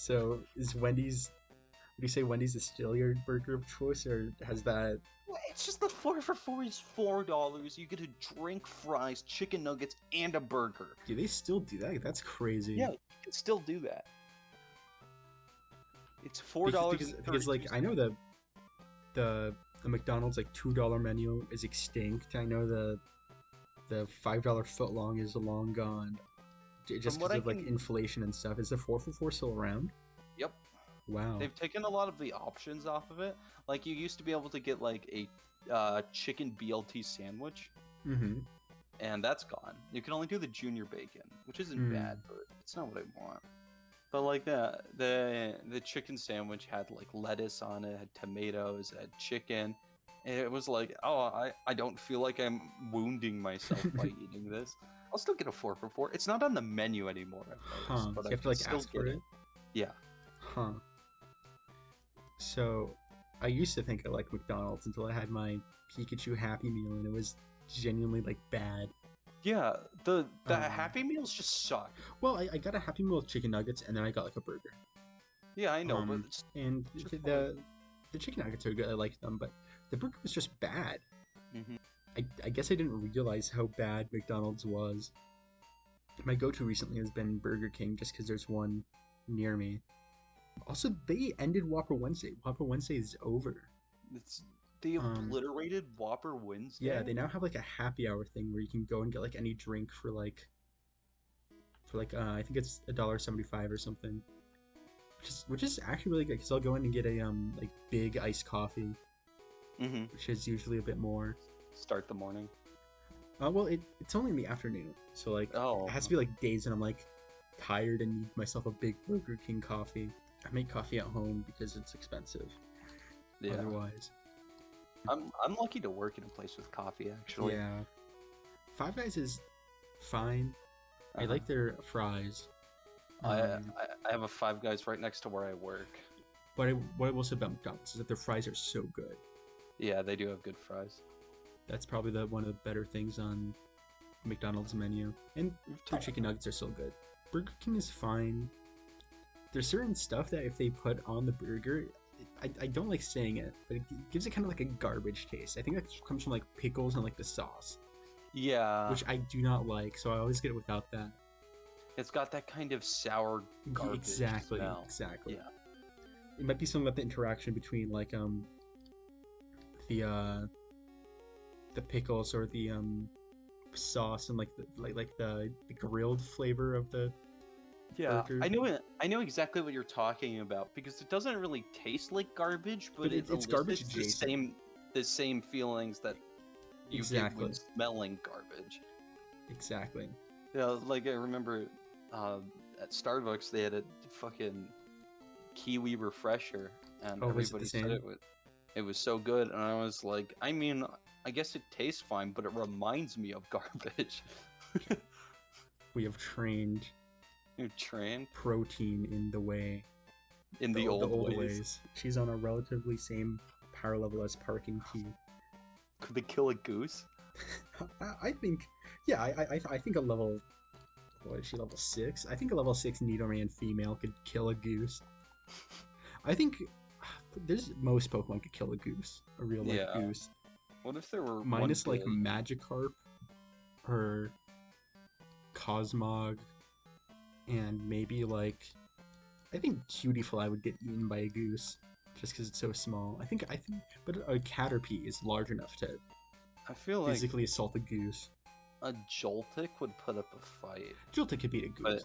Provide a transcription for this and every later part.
So is Wendy's? Would you say Wendy's is still your burger of choice, or has that? Well, it's just the 4 for $4 is $4. You get a drink, fries, chicken nuggets, and a burger. Do they still do that? That's crazy. Yeah, you can still do that. It's because like I know the McDonald's like $2 menu is extinct. I know the $5 footlong is long gone, just because of like inflation and stuff. Is the 4 for $4 still around? Yep. Wow. They've taken a lot of the options off of it. Like you used to be able to get like a chicken BLT sandwich, and that's gone. You can only do the junior bacon, which isn't bad, but it's not what I want. But like the chicken sandwich had like lettuce on it, had tomatoes, had chicken. And it was like, oh, I don't feel like I'm wounding myself by eating this. I'll still get a 4 for $4. It's not on the menu anymore, I've noticed, but you have to like ask for it. Yeah. Huh. So, I used to think I liked McDonald's until I had my Pikachu Happy Meal, and it was genuinely like bad. Yeah, the Happy Meals just suck. Well, I got a Happy Meal with chicken nuggets, and then I got like a burger. Yeah, I know, but and the chicken nuggets are good. I like them, but the burger was just bad. I guess I didn't realize how bad McDonald's was. My go-to recently has been Burger King, just because there's one near me. Also, they ended Whopper Wednesday. Whopper Wednesday is over. They obliterated Whopper Wednesday? Yeah, they now have like a happy hour thing where you can go and get like any drink for like I think it's $1.75 or something. Which is actually really good, because I'll go in and get a like big iced coffee, which is usually a bit more. Start the morning. Well, it's only in the afternoon, so like it has to be like days when I'm like tired and need myself a big Burger King coffee. I make coffee at home because it's expensive. Yeah. Otherwise, I'm lucky to work in a place with coffee, actually. Yeah. Five Guys is fine. I like their fries. I have a Five Guys right next to where I work. But what I will say about McDonald's is that their fries are so good. Yeah, they do have good fries. That's probably one of the better things on McDonald's menu. And their chicken nuggets are still good. Burger King is fine. There's certain stuff that if they put on the burger, I don't like saying it, but it gives it kind of like a garbage taste. I think that comes from like pickles and like the sauce. Yeah. Which I do not like, so I always get it without that. It's got that kind of sour garbage smell. Exactly. Yeah. It might be something about the interaction between like the pickles or the sauce and like the grilled flavor of the burger. I know exactly what you're talking about, because it doesn't really taste like garbage, but it's garbage adjacent. The same feelings that you get when smelling garbage. Exactly. Yeah, like I remember at Starbucks they had a fucking kiwi refresher, and everybody said it was so good, and I was like, I mean, I guess it tastes fine, but it reminds me of garbage. We have trained protein in the way. In the old ways. She's on a relatively same power level as Park and Key. Could they kill a goose? I think, yeah, I think a level, what is she, level 6? I think a level 6 Nidoran female could kill a goose. I think most Pokemon could kill a goose, a real life goose. What if there were minus like Magikarp or Cosmog, and maybe like I think Cutiefly would get eaten by a goose just because it's so small. I think, but a Caterpie is large enough to. I feel physically assault a goose. A Joltik would put up a fight. Joltik could beat a goose.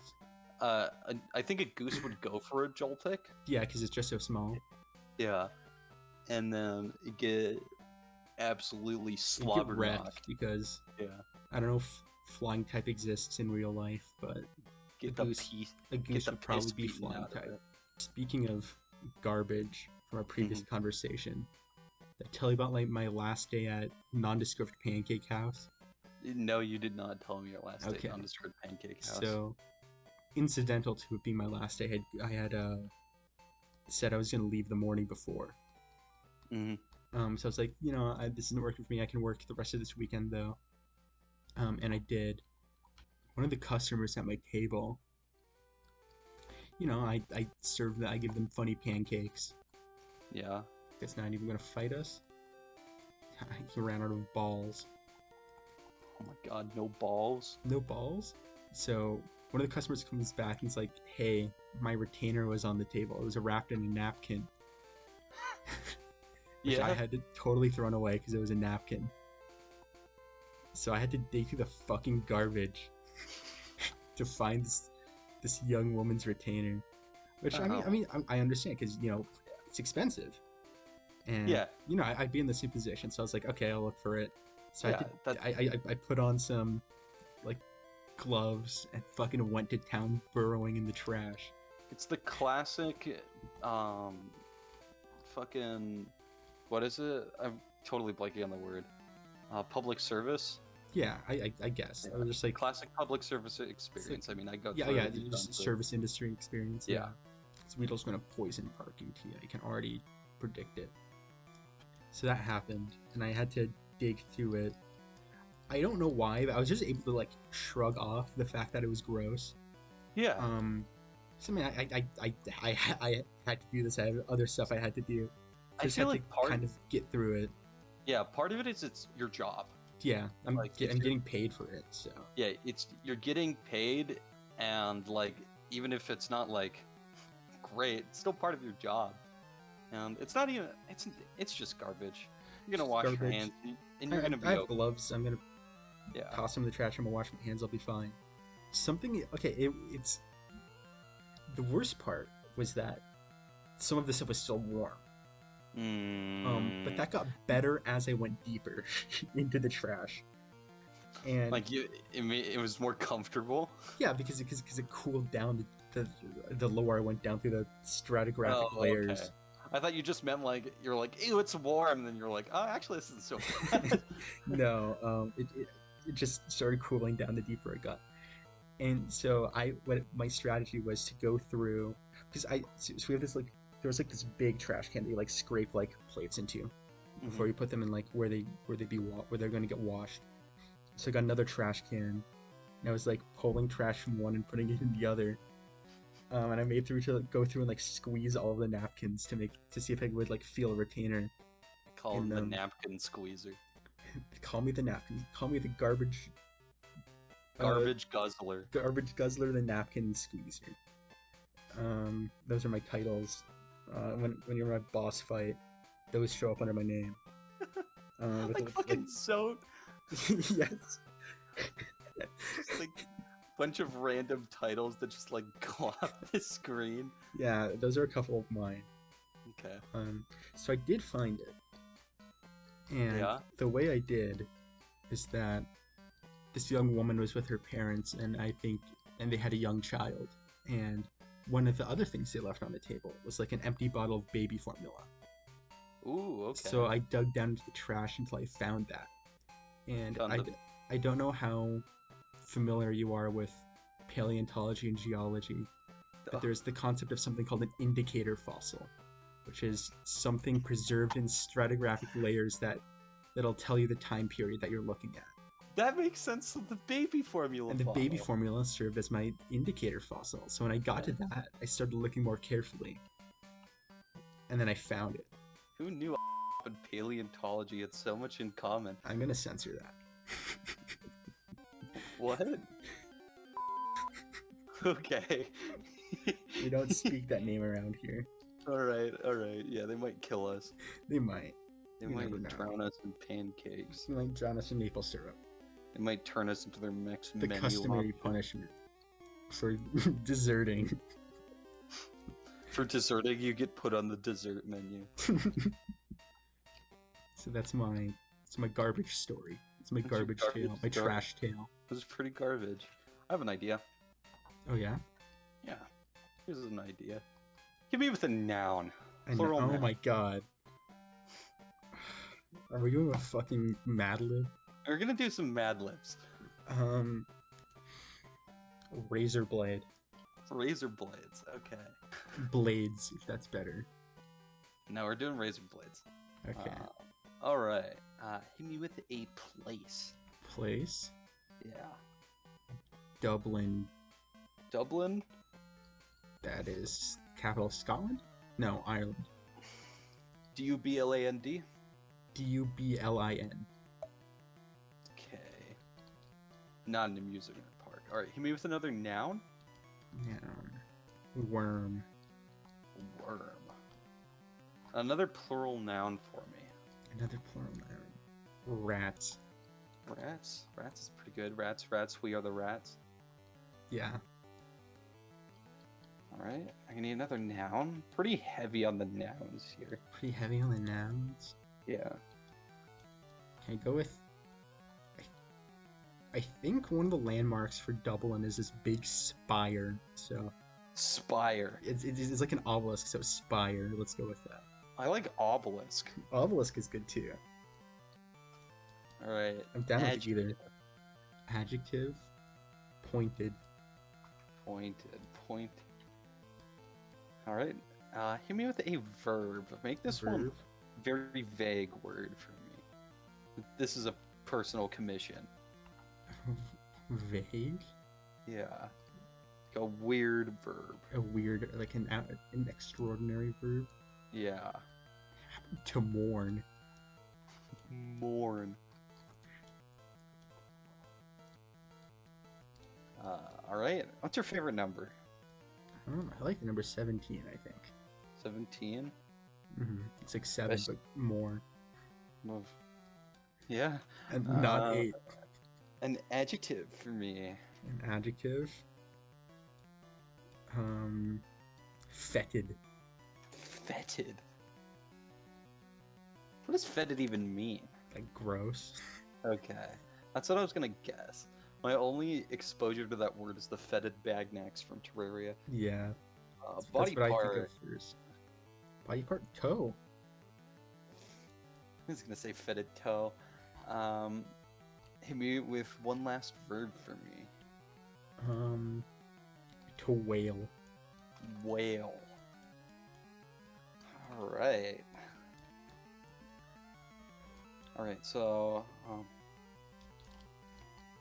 But, I think a goose would go for a Joltik. Yeah, because it's just so small. Yeah, and then you get absolutely slobbered because I don't know if flying type exists in real life, but a goose would probably be flying type. Speaking of garbage from our previous conversation, did I tell you about like my last day at Nondescript Pancake House? No, you did not tell me your last day at Nondescript Pancake House. So, incidental to it being my last day, I had said I was going to leave the morning before. So I was like, this isn't working for me. I can work the rest of this weekend though. And I did. One of the customers at my table, I serve them. I give them funny pancakes. Yeah. Guess not even gonna fight us. He ran out of balls. Oh my god, no balls? No balls? So one of the customers comes back and he's like, hey, my retainer was on the table. It was wrapped in a napkin. Which I had to totally thrown away because it was a napkin. So I had to dig through the fucking garbage to find this young woman's retainer. Which, I understand because, it's expensive. And, I'd be in the same position. So I was like, okay, I'll look for it. So I put on some, like, gloves and fucking went to town burrowing in the trash. It's the classic, fucking, what is it? I'm totally blanking on the word. Public service? Yeah, I guess. I was just like... Classic public service experience. Like, I go through it. Yeah, just service industry experience. Yeah. So Weedle's gonna poison parking to you. I can already predict it. So that happened, and I had to dig through it. I don't know why, but I was just able to, like, shrug off the fact that it was gross. Yeah. I had to do this. I had other stuff I had to do. I feel like kind of get through it. Yeah, part of it is it's your job. Yeah, I'm getting paid for it, so. Yeah, you're getting paid, and, like, even if it's not, like, great, it's still part of your job. And it's not even, it's just garbage. You're gonna wash your hands, and you're gonna be I have gloves. I'm gonna Yeah. Toss them in the trash. I'm gonna wash my hands. I'll be fine. It's the worst part was that some of the stuff was still warm. But that got better as I went deeper into the trash. And like it was more comfortable. Yeah, because it cooled down the lower I went down through the stratigraphic layers. Okay. I thought you just meant like you're like, ew, it's warm, and then you're like, oh, actually, this isn't so bad. No, it just started cooling down the deeper it got. And so my strategy was to go through, because we have this like, there was like this big trash can that you like scrape like plates into before you put them in like where they're going to get washed. So I got another trash can, and I was like pulling trash from one and putting it in the other. And I made through to go through and like squeeze all of the napkins to see if I would like feel a retainer. Call him the napkin squeezer. Call me the napkin. Call me the garbage. Guzzler. Garbage guzzler, the napkin squeezer. Those are my titles. When you're in my boss fight, those show up under my name. Like fucking so. Yes. Just like bunch of random titles that just like go off the screen. Yeah, those are a couple of mine. Okay. So I did find it. And the way I did is that this young woman was with her parents, and they had a young child. And one of the other things they left on the table was like an empty bottle of baby formula. Ooh, okay. So I dug down into the trash until I found that. And I don't know how familiar you are with paleontology and geology, but there's the concept of something called an indicator fossil, which is something preserved in stratigraphic layers that'll tell you the time period that you're looking at. That makes sense with the baby formula. And the baby formula served as my indicator fossil. So when I got to that, I started looking more carefully. And then I found it. Who knew and paleontology had so much in common? I'm gonna censor that. What? Okay. We don't speak that name around here. Alright. Yeah, they might kill us. They might. They might drown us in pancakes. They might drown us in maple syrup. They might turn us into their next menu. The customary punishment for deserting. For deserting, you get put on the dessert menu. So that's my garbage story. It's my garbage tale. My trash tale. This is pretty garbage. I have an idea. Oh yeah? Yeah. Here's an idea. Hit me with a noun. Plural noun. Oh my god. Are we doing a fucking Mad Lib? We're gonna do some Mad Libs. Razor blade. Razor blades, okay. Blades, if that's better. No, we're doing razor blades. Okay. Alright. Hit me with a place. That is capital Scotland? No, Ireland. Dubland? Dublin. Okay. Not an amusement park. Alright, hit me with another noun. Noun. Worm. Worm. Another plural noun for me. Another plural noun. Rats. Rats? Rats is pretty good. Rats, we are the rats. Yeah. Alright, I need another noun. Pretty heavy on the nouns here. Pretty heavy on the nouns? Yeah. Can I go with... I think one of the landmarks for Dublin is this big spire, so... Spire. It's like an obelisk, so spire. Let's go with that. I like obelisk. Obelisk is good too. Alright. I'm down with either. Adjective. Pointed. Point. Alright. Hit me with a verb. Make this one a very vague word for me. This is a personal commission. Vague? Yeah. Like a weird verb. A weird, like an extraordinary verb? Yeah. To mourn. Mourn. Alright. What's your favorite number? I don't know. I like the number 17, I think. 17? Mm-hmm. It's like 7, but more. Yeah. And not 8. An adjective for me. An adjective? Fetid. Fetid? What does fetid even mean? Like gross. Okay. That's what I was gonna guess. My only exposure to that word is the fetid Bagnax from Terraria. Yeah. Body part. part. I think of first. Body part? Toe. I was gonna say fetid toe. Hit me with one last verb for me. To wail. Whale. Alright. Alright, so...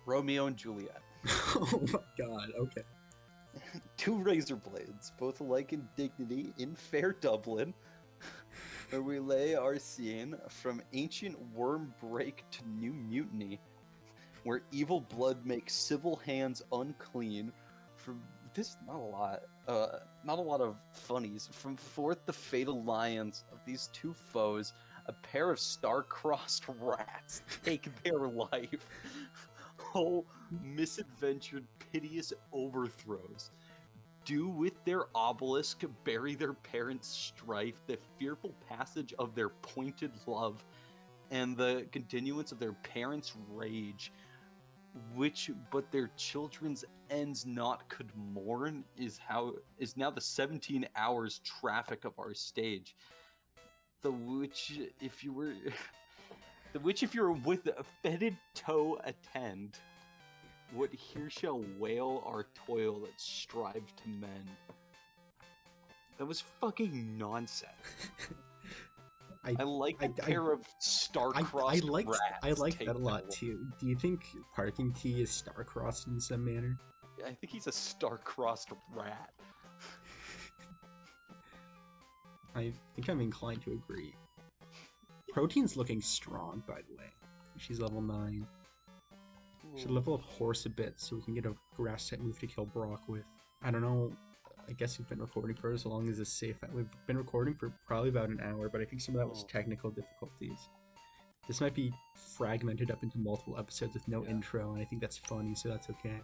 Romeo and Juliet. Oh my god, okay. Two razor blades, both alike in dignity, in fair Dublin, where we lay our scene from ancient worm break to new mutiny, where evil blood makes civil hands unclean. From this, not a lot of funnies. From forth the fatal lions of these two foes, a pair of star-crossed rats take their life. Oh, misadventured, piteous overthrows. Do with their obelisk bury their parents' strife, the fearful passage of their pointed love, and the continuance of their parents' rage, which but their children's ends not could mourn, is now the 17 hours traffic of our stage. The which, if you were with a fetid toe attend, what here shall wail our toil that strive to mend. That was fucking nonsense. I like a pair of star-crossed rats. I like that a lot too. Do you think Parking T is star-crossed in some manner? I think he's a star-crossed rat. I think I'm inclined to agree. Protein's looking strong, by the way. She's level 9. Should level up Horse a bit so we can get a grass type move to kill Brock with. I don't know. I guess we've been recording for as long as it's safe. We've been recording for probably about an hour, but I think some of that was technical difficulties. This might be fragmented up into multiple episodes with no intro, and I think that's funny, so that's okay.